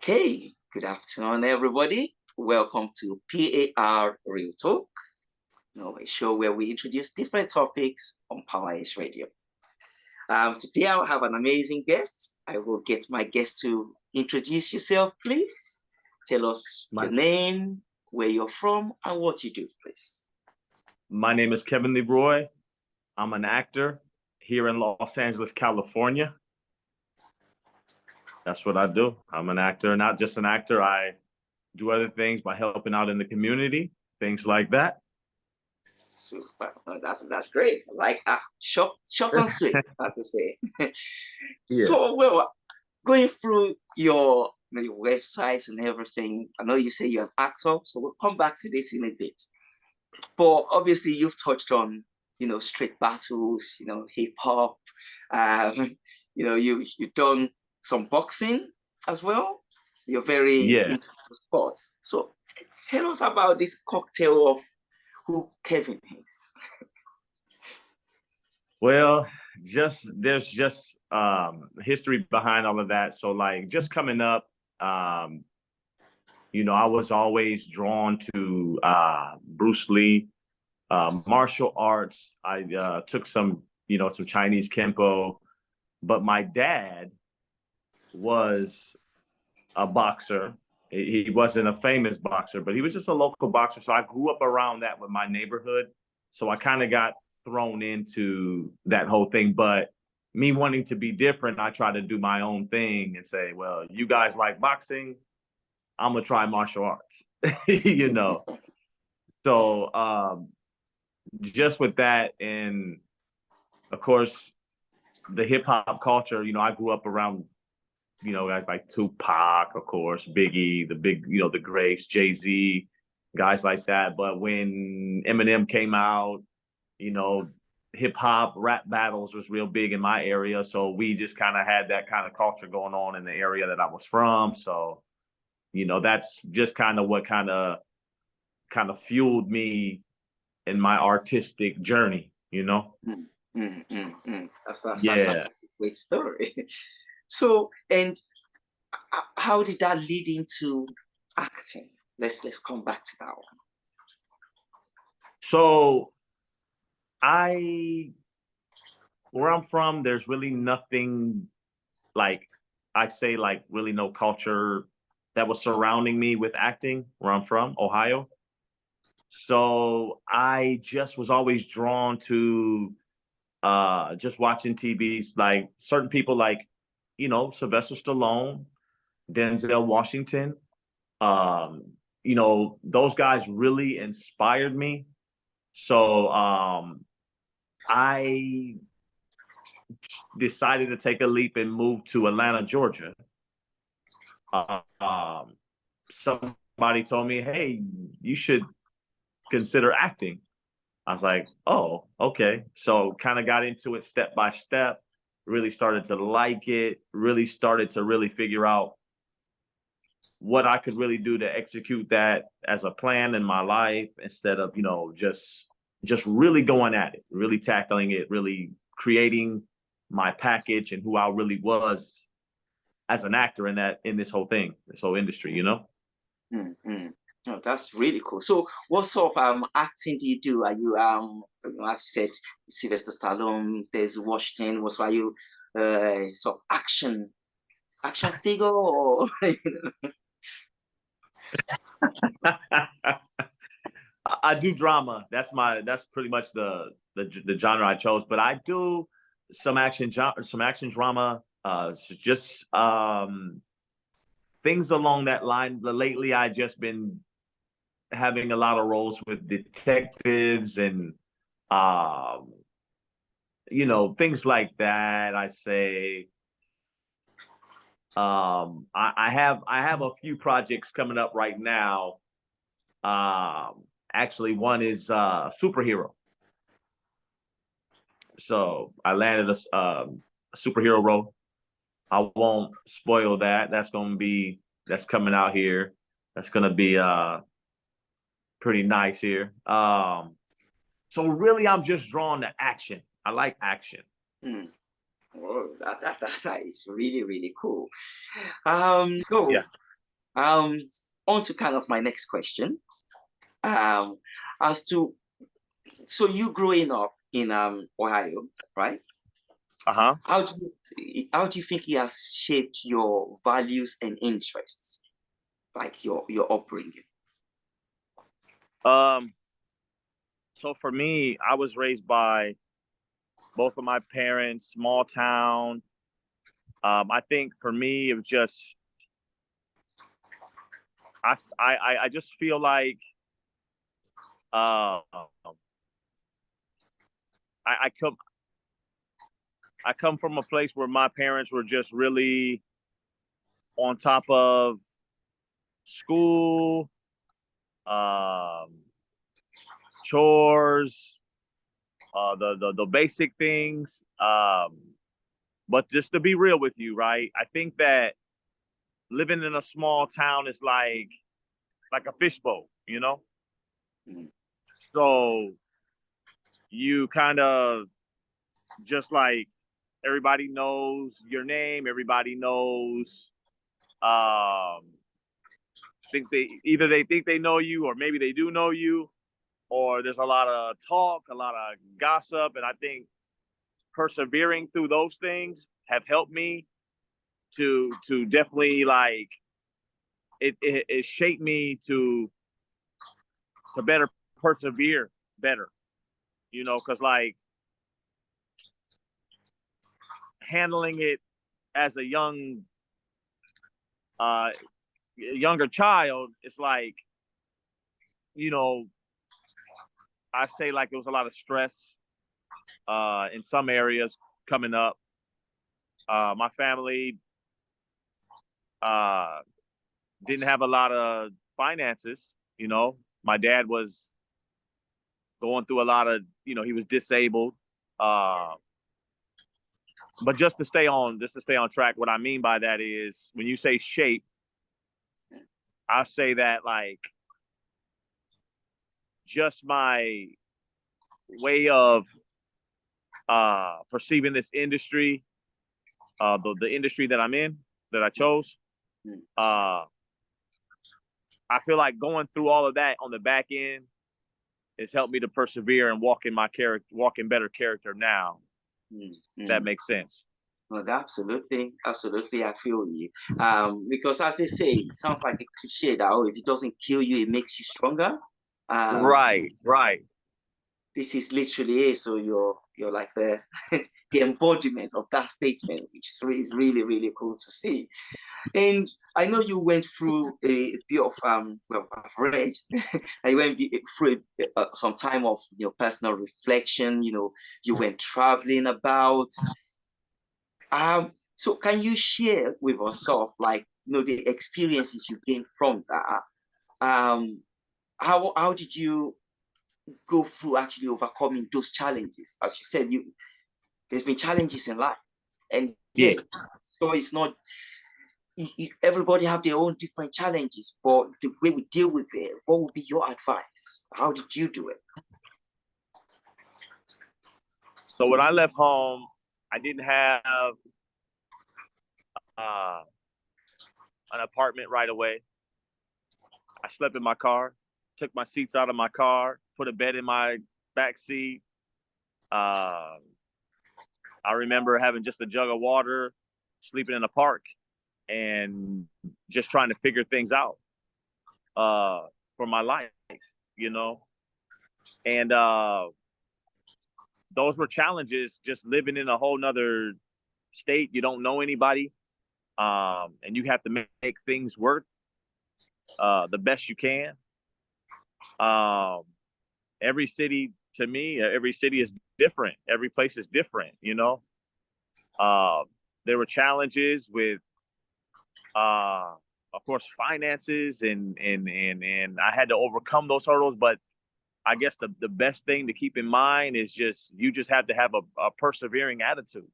Okay, good afternoon, everybody. Welcome to PAR Real Talk, a show where we introduce different topics on Power Edge Radio. Today, I'll have an amazing guest. I will get my guest to introduce yourself, please. Tell us your name, where you're from, and what you do, please. My name is Kevin Leroy. I'm an actor here in Los Angeles, California. That's what I do. I'm an actor, not just an actor. I do other things by helping out in the community, things like that. Super. That's great. I like short and sweet, as they say. Yeah. So, well, going through your websites and everything, I know you say you're an actor, so we'll come back to this in a bit. But obviously, you've touched on, street battles, hip hop. You've done some boxing as well. You're very into sports. So tell us about this cocktail of who Kevin is. Well, there's just history behind all of that. So like just coming up, I was always drawn to Bruce Lee, martial arts. I took some Chinese Kempo, but my dad was a boxer. He wasn't a famous boxer, but he was just a local boxer. So I grew up around that with my neighborhood. So I kind of got thrown into that whole thing. But me wanting to be different, I try to do my own thing and say, well, you guys like boxing, I'm gonna try martial arts, So just with that, and of course, the hip hop culture, I grew up around guys like Tupac, of course, Biggie, the greats, Jay-Z, guys like that. But when Eminem came out, hip hop rap battles was real big in my area. So we just kind of had that kind of culture going on in the area that I was from. So, that's just kind of what kind of fueled me in my artistic journey, That's a great story. So, and how did that lead into acting? Let's come back to that one. So, where I'm from, there's really nothing really no culture that was surrounding me with acting where I'm from, Ohio. So I just was always drawn to just watching TVs, like certain people like, Sylvester Stallone, Denzel Washington. Those guys really inspired me. So I decided to take a leap and move to Atlanta, Georgia. Somebody told me, hey, you should consider acting. I was like, oh, okay. So kind of got into it step by step, really started to like it, really started to really figure out what I could really do to execute that as a plan in my life instead of, just really going at it, really tackling it, really creating my package and who I really was as an actor in this whole thing, this whole industry, Mm-hmm. Oh, that's really cool. So, what sort of acting do you do? Are you as you said, Sylvester Stallone, there's Washington. What are you, sort of action figure or? I do drama. That's pretty much the genre I chose. But I do some action drama. Just things along that line. Lately, I just been having a lot of roles with detectives and things like that. I say I have a few projects coming up right now. Actually, one is superhero. So I landed a superhero role. I won't spoil that. That's coming out here. That's gonna be pretty nice here. So really, I'm just drawn to action. I like action. Oh, that is really, really cool. So yeah. Um, On to kind of my next question. Um, as to so you growing up in Ohio, right? Uh-huh. How do you think it has shaped your values and interests, like your upbringing? Um, so for me, I was raised by both of my parents, small town. I think for me, it was just I just feel like uh, I come from a place where my parents were just really on top of school, um, chores, the basic things. But just to be real with you, right? I think that living in a small town is like a fishbowl, you know? Mm, So you kind of just like everybody knows your name, everybody knows think they think they know you or maybe they do know you, or there's a lot of talk, a lot of gossip, and I think persevering through those things have helped me to definitely like it shaped me to better persevere better, you know, because like handling it as a uh younger child, it's like, you know, I say like it was a lot of stress in some areas coming up. My family uh didn't have a lot of finances, you know. My dad was going through a lot of, you know, he was disabled. Uh but just to stay on track, what I mean by that is when you say shape, I say that like just my way of perceiving this industry, the industry that I'm in, that I mm, chose. mm. Uh I feel like going through all of that on the back end has helped me to persevere and walk in better character now. Mm, That mm. makes sense. Well, absolutely, absolutely, I feel you. Because as they say, it sounds like a cliche that oh, if it doesn't kill you, it makes you stronger. Um, Right, right. this is literally it. So you're like the the embodiment of that statement, which is really really cool to see. And I know you went through a bit of well, I've read, I went through some time of personal reflection. You went traveling about. So can you share with us of like the experiences you gained from that? Um, how did you go through actually overcoming those challenges? As you said, there's been challenges in life, and yeah, Yeah. so it's not everybody have their own different challenges, but the way we deal with it, what would be your advice? How did you do it? So when I left home, I didn't have uh, an apartment right away. I slept in my car, took my seats out of my car, put a bed in my back seat. Uh, I remember having just a jug of water, sleeping in a park, and just trying to figure things out uh, for my life, you know. And those were challenges. Just living in a whole nother state, you don't know anybody, and you have to make things work the best you can. Um, every city, to me, every city is different. Every place is different, you know. Uh, there were challenges with, uh, of course, finances, and I had to overcome those hurdles. But I guess the best thing to keep in mind is just you just have to have a persevering attitude.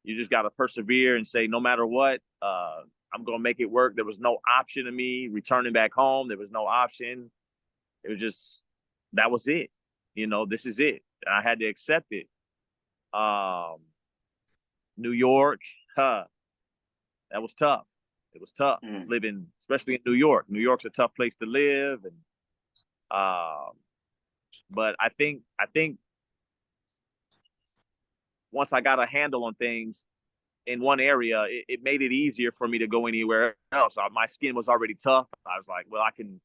You just got to persevere and say, no matter what, I'm going to make it work. There was no option of me returning back home. There was no option. It was just, that was it. You know, this is it. I had to accept it. Um, New York, huh, that was tough. It was tough mm, living, especially in New York. New York's a tough place to live, and um, but I think once I got a handle on things in one area, it made it easier for me to go anywhere else. My skin was already tough. I was like, well, I can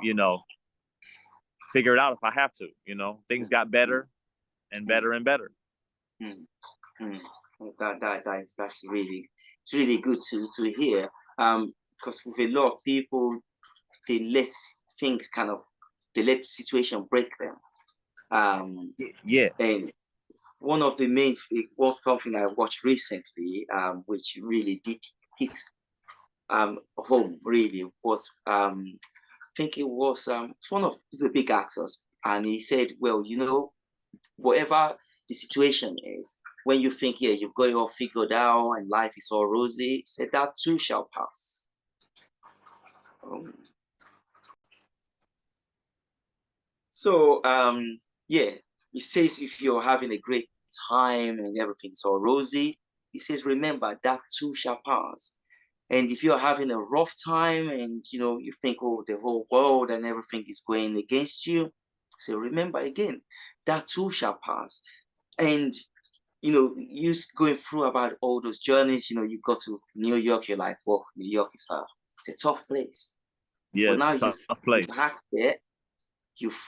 you know figure it out if I have to. Things got mm, better and mm, better and better. mm, mm. That's really, it's really good to hear. Because with a lot of people, they let things kind of, they let situation break them. Yes. And one of the main, one something I watched recently, which really did hit home really was I think it was one of the big actors, and he said, well, whatever the situation is, when you think, yeah, you've got it all figured out and life is all rosy, he said that too shall pass. Um, so yeah, he says if you're having a great time and everything's all rosy, he says remember that too shall pass. And if you're having a rough time and you think, oh, the whole world and everything is going against you, so remember again, that too shall pass. And you going through about all those journeys, you go to New York, you're like, well, New York is it's a tough place. Yeah, But it's now a you've tough you're place. back there, you've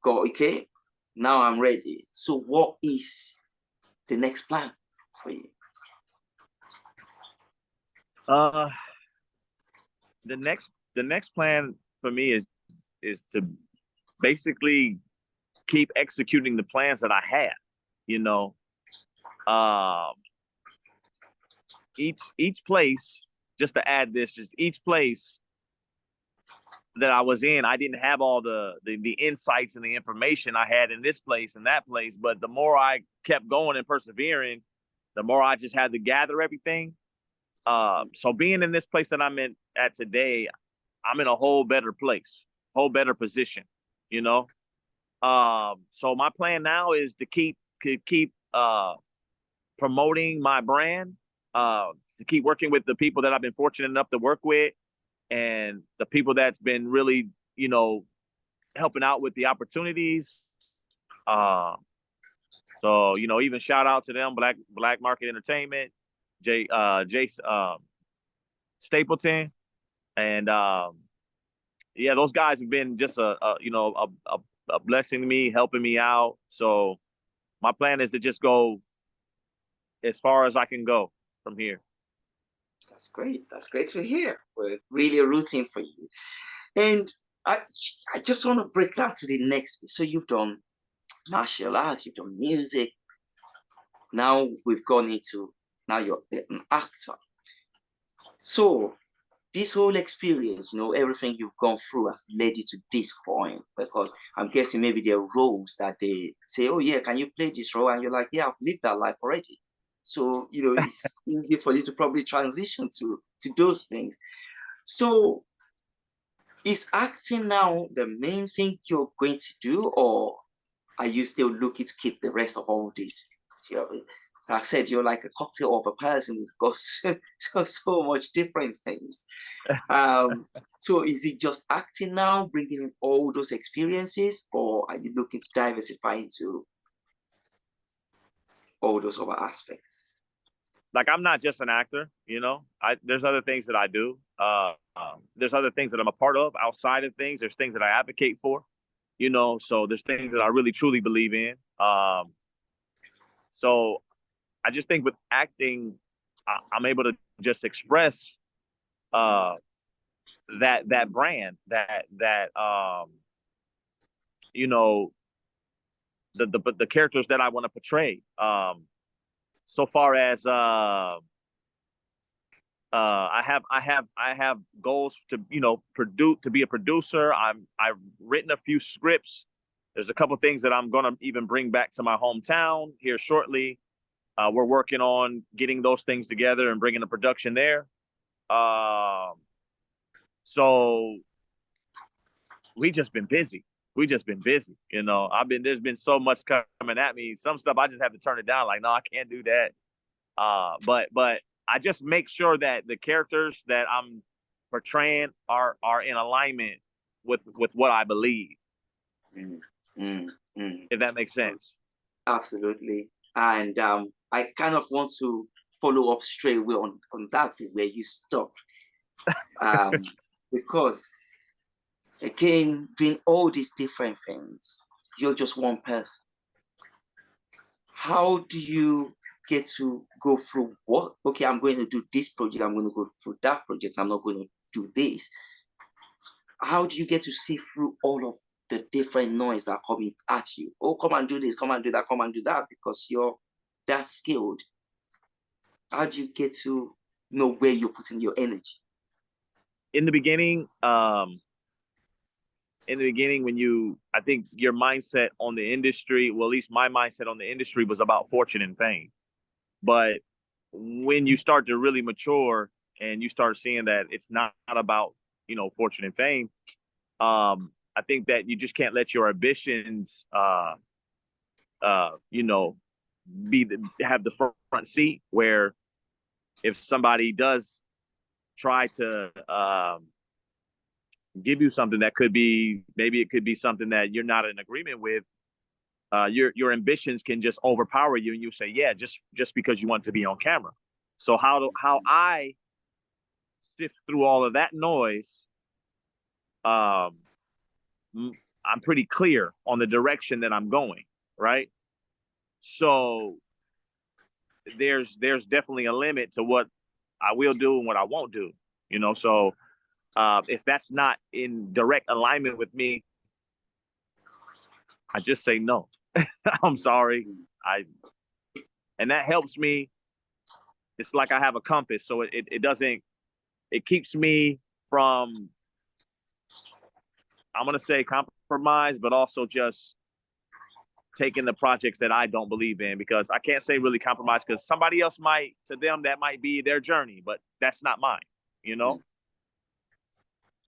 got okay, now I'm ready. So what is the next plan for you? Uh, the next plan for me is to basically keep executing the plans that I had. You know, um, each place. Just to add this, just each place that I was in, I didn't have all the insights and the information I had in this place and that place. But the more I kept going and persevering, the more I just had to gather everything. So being in this place that I'm in at today, I'm in a whole better place, whole better position, you know. So my plan now is to keep promoting my brand, to keep working with the people that I've been fortunate enough to work with, and the people that's been really, helping out with the opportunities. Uh, so even shout out to them, Black Market Entertainment, Jace Stapleton, and yeah, those guys have been just a blessing to me, helping me out. So my plan is to just go as far as I can go from here. That's great. That's great to hear. We're really rooting for you. And I I just want to break that to the next bit. So you've done martial arts, you've done music. Now we've gone into, now you're an actor. So this whole experience, everything you've gone through has led you to this point, because I'm guessing maybe there are roles that they say, oh yeah, can you play this role? And you're like, yeah, I've lived that life already. So, it's easy for you to probably transition to those things. So is acting now the main thing you're going to do, or are you still looking to keep the rest of all this? So, like I said, you're like a cocktail of a person who's got so much different things. Um, so is it just acting now, bringing in all those experiences, or are you looking to diversify into all those other aspects? Like I'm not just an actor, there's other things that I do. There's other things that I'm a part of outside of things. There's things that I advocate for, so there's things that I really truly believe in. So I just think with acting, I'm able to just express uh, that brand, that you know the characters that I want to portray. So far as I have goals to produce, to be a producer. I've written a few scripts. There's a couple things that I'm gonna even bring back to my hometown here shortly. We're working on getting those things together and bringing the production there. Um, so we just been busy. We just been busy. There's been so much coming at me. Some stuff I just have to turn it down. Like, no, I can't do that. But I just make sure that the characters that I'm portraying are in alignment with what I believe. Mm, mm, mm. If that makes sense. Absolutely. And I kind of want to follow up straight away on that bit where you stopped. Because again, doing all these different things, you're just one person. How do you get to go through what? Okay, I'm going to do this project, I'm going to go through that project, I'm not going to do this. How do you get to see through all of the different noise that are coming at you? Oh, come and do this, come and do that, come and do that, because you're that skilled. How do you get to know where you're putting your energy? In the beginning, when I think your mindset on the industry, well, at least my mindset on the industry was about fortune and fame. But when you start to really mature and you start seeing that it's not about, fortune and fame, I think that you just can't let your ambitions, have the front seat, where if somebody does try to give you something that maybe it could be something that you're not in agreement with, your ambitions can just overpower you, and you say, yeah, just because you want to be on camera. So how I sift through all of that noise, I'm pretty clear on the direction that I'm going, right? So there's definitely a limit to what I will do and what I won't do, So if that's not in direct alignment with me, I just say no. I'm sorry. And that helps me. It's like I have a compass, so it keeps me from, I'm gonna say, compromise, but also just taking the projects that I don't believe in, because I can't say really compromise, because somebody else to them, that might be their journey, but that's not mine.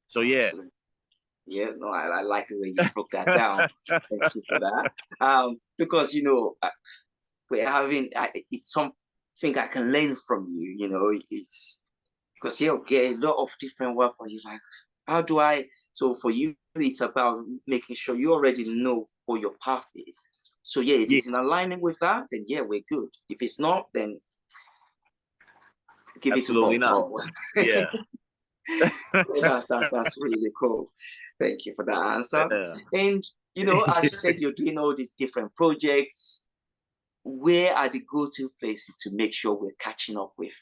So yeah. Absolutely. Yeah, no, I like the way you broke that down. Thank you for that. Because we're having it's something I can learn from you. It's because you get a lot of different work for you. Like, how do I? So for you, it's about making sure you already know what your path is. So yeah, if it's in alignment with that, then yeah, we're good. If it's not, then give it to Absolutely God. not. Yeah. That's really cool. Thank you for that answer. And as you said, you're doing all these different projects. Where are the go-to places to make sure we're catching up with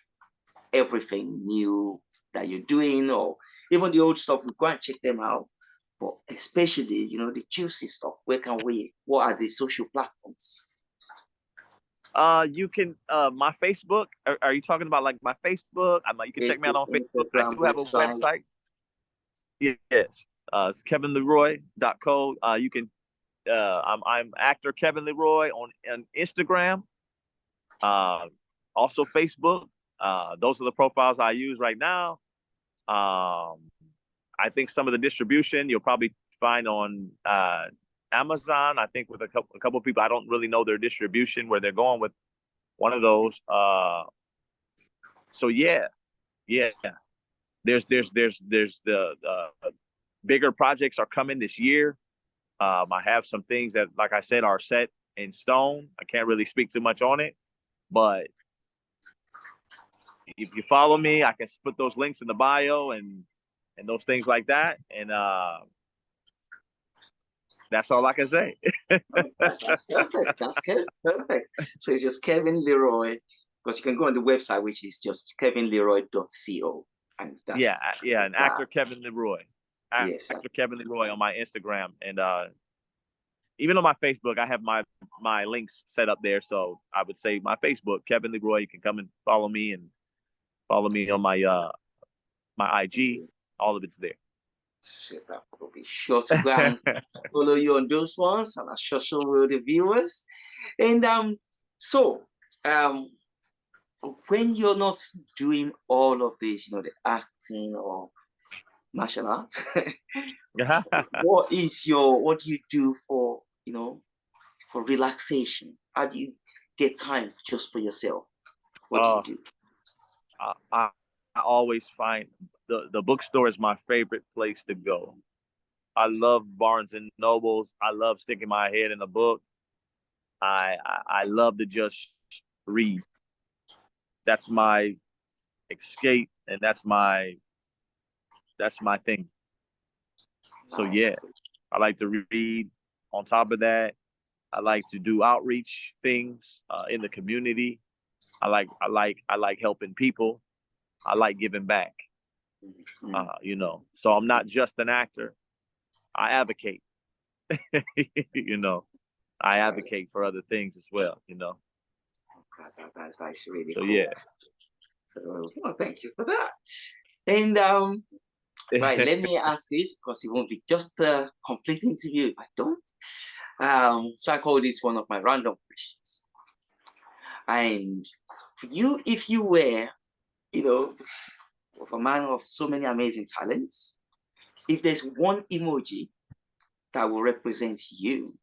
everything new that you're doing, or even the old stuff? We go and check them out. But especially, the juicy stuff. What are the social platforms? You can my Facebook. Are you talking about like my Facebook? You can check me out Facebook, on Facebook. I Instagram, do have a website. Yes. It's kevinleroy.co. You can I'm actor Kevin Leroy on Instagram. Also Facebook. Those are the profiles I use right now. I think some of the distribution you'll probably find on Amazon. I think with a couple of people, I don't really know their distribution, where they're going with one of those. So yeah. There's the bigger projects are coming this year. I have some things that, like I said, are set in stone. I can't really speak too much on it, but if you follow me, I can put those links in the bio and those things like that. And that's all I can say. That's perfect. That's perfect. So it's just Kevin Leroy, because you can go on the website, which is just kevinleroy.co. And that's and actor Kevin Leroy. Yes. Actor Kevin Leroy on my Instagram. And even on my Facebook, I have my links set up there. So I would say my Facebook, Kevin Leroy. You can come and follow me on my IG. All of it's there. Super. We'll be sure to go and follow you on those ones, and I'm sure so will the viewers. And so when you're not doing all of this, the acting or martial arts, what do you do for for relaxation? How do you get time just for yourself? What do you do? I always find the bookstore is my favorite place to go. I love Barnes and Nobles. I love sticking my head in a book. I love to just read. That's my escape, and that's my thing. So yeah, Nice. I like to read. On top of that, I like to do outreach things in the community. I like helping people. I like giving back. Mm. So I'm not just an actor. I advocate. you know, I Right. advocate for other things as well. That's really So cool. yeah. So, well, thank you for that. And right, let me ask this because it won't be just a complete interview if I don't. So I call this one of my random questions. And for you, if you were, you know, of a man of so many amazing talents, if there's one emoji that will represent you,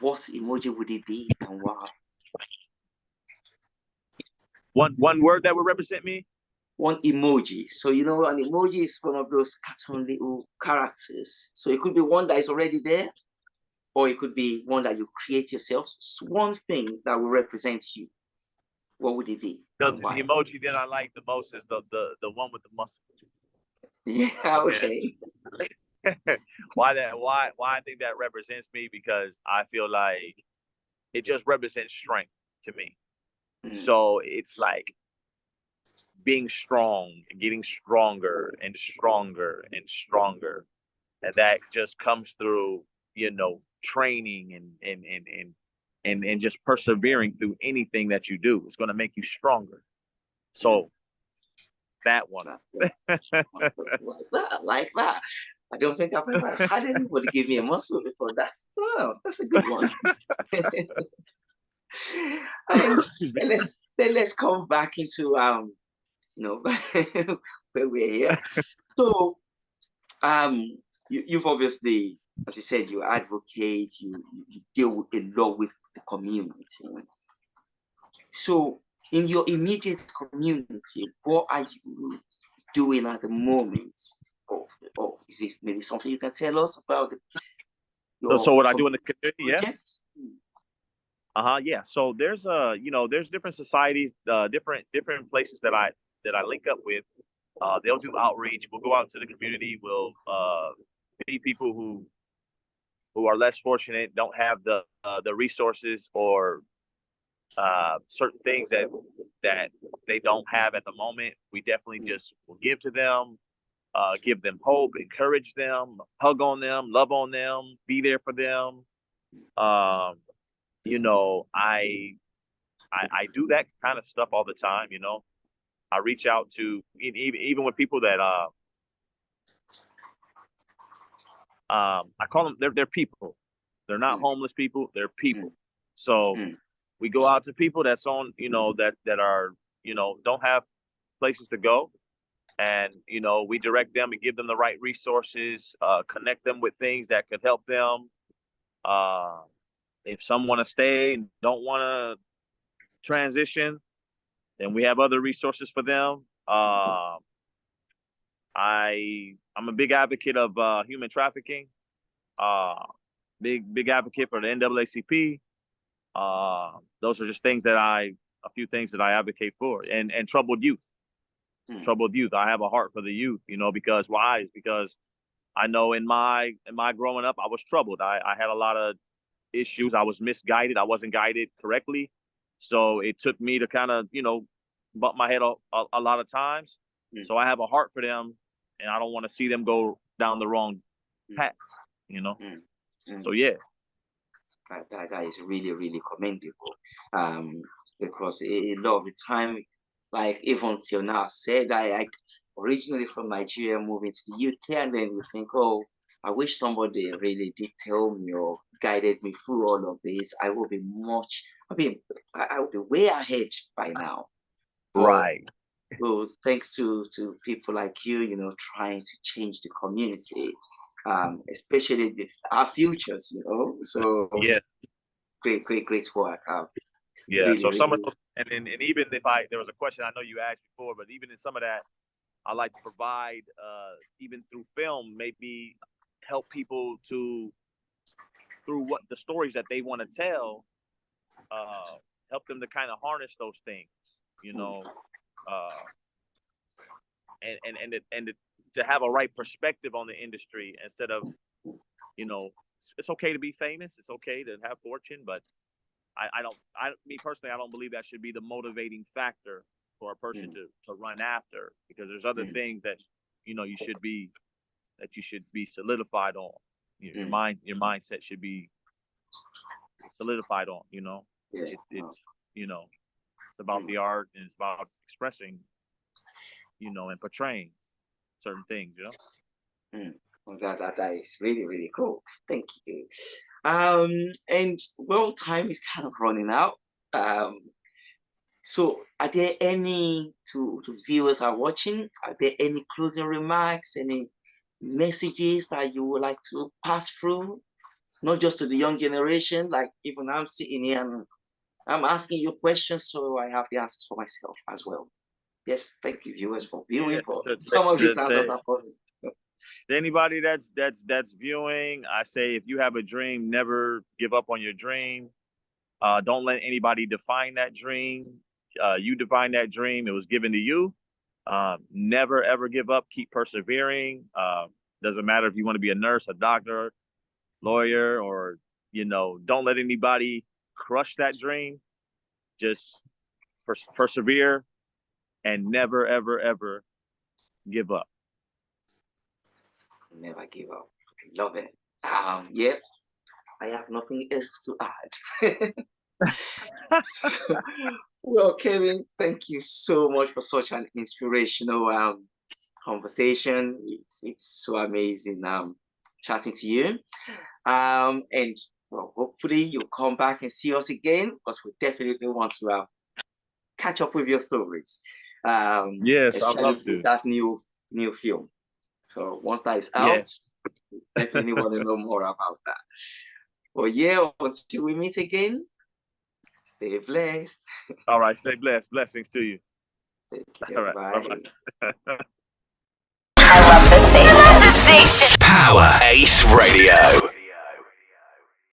what emoji would it be and why? One word that would represent me. One emoji. So you know, an emoji is one of those cartoon little characters. So it could be one that is already there, or it could be one that you create yourself. So one thing that will represent you. What would it be and The why? emoji that I like the most is the one with the muscle. Yeah, Okay. okay. Why I think that represents me, because I feel like it just represents strength to me. Mm, So it's like being strong, getting stronger and stronger and stronger. And that just comes through, training and just persevering through anything that you do. It's going to make you stronger. mm. So that one. Like that, like that. I don't think I've ever had anybody give me a muscle before. That's a good one. And Excuse me. let's come back into where we're here. So um you've obviously, as you said, you advocate, you deal a lot with the community. So in your immediate community, what are you doing at the moment? Or is it maybe something you can tell us about So your what I do in the community, yeah. project? Yeah. So there's different societies, different places that I link up with. They'll do outreach. We'll go out to the community. We'll meet people who are less fortunate, don't have the resources or certain things that they don't have at the moment. We definitely just will give to them, give them hope, encourage them, hug on them, love on them, be there for them. Um, I do that kind of stuff all the time. I reach out to even with people that I call them, they're people. They're not Mm, homeless people. They're mm, people. So mm, we go out to people that's on, that are, don't have places to go, and we direct them and give them the right resources, connect them with things that could help them. Uh, if some want to stay and don't want to transition, then we have other resources for them. I'm a big advocate of human trafficking. Uh, big advocate for the NAACP. Those are just a few things that I advocate for, and troubled youth. mm, Troubled youth. I have a heart for the youth, because why? Is because I know in my growing up, I was troubled. I had a lot of issues. I was misguided. I wasn't guided correctly. So it took me to kind of, bump my head a lot of times. mm, So I have a heart for them, and I don't want to see them go down the wrong mm, path, you know? mm, mm. So yeah. That is really, really commendable. Um, because a lot of the time, like even till now, I said I originally from Nigeria, moving to the UK, and then you think, oh, I wish somebody really did tell me or guided me through all of this. I will be much, I mean, I will be way ahead by now. But Right. well, thanks to people like you, trying to change the community, especially our futures. So Yeah. great, great, great work. Yeah. Really, So some of really. those, and even if there was a question I know you asked before, but even in some of that, I like to provide, even through film, maybe help people to through what the stories that they want to tell, help them to kind of harness those things, you Mm, know, uh, and to have a right perspective on the industry instead of, you know, it's okay to be famous, it's okay to have fortune, but me personally, I don't believe that should be the motivating factor for a person mm, to run after, because there's other mm, things that, you should be solidified on. mm. Your mindset should be solidified on. Yeah. It's it's about Mm, the art, and it's about expressing, and portraying certain things. mm. Well, that is really, really cool. Thank you. And well, time is kind of running out. Um, so are there any to viewers are watching? Are there any closing remarks, any messages that you would like to pass through? Not just to the young generation, like even I'm sitting here and I'm asking you questions, so I have the answers for myself as well. Yes, thank you, viewers, for Yeah. viewing. For some of these answers are for me. To anybody that's viewing, I say, if you have a dream, never give up on your dream. Don't let anybody define that dream. You define that dream. It was given to you. Never ever give up. Keep persevering. Doesn't matter if you want to be a nurse, a doctor, lawyer, or don't let anybody crush that dream. Just persevere and never ever ever give up. Never give up. Love it. Yeah, I have nothing else to add. So, well, Kevin, thank you so much for such an inspirational conversation. It's so amazing chatting to you. And well, hopefully you'll come back and see us again because we definitely want to catch up with your stories, Yes, I'd especially love with to. that new film. So once that is out, Yes. definitely want to know more about that. Well, yeah, until we meet again, stay blessed. All right. Stay blessed. Blessings to you. Take All care. right. Bye Bye. bye. Relaxation. Power Ace Radio.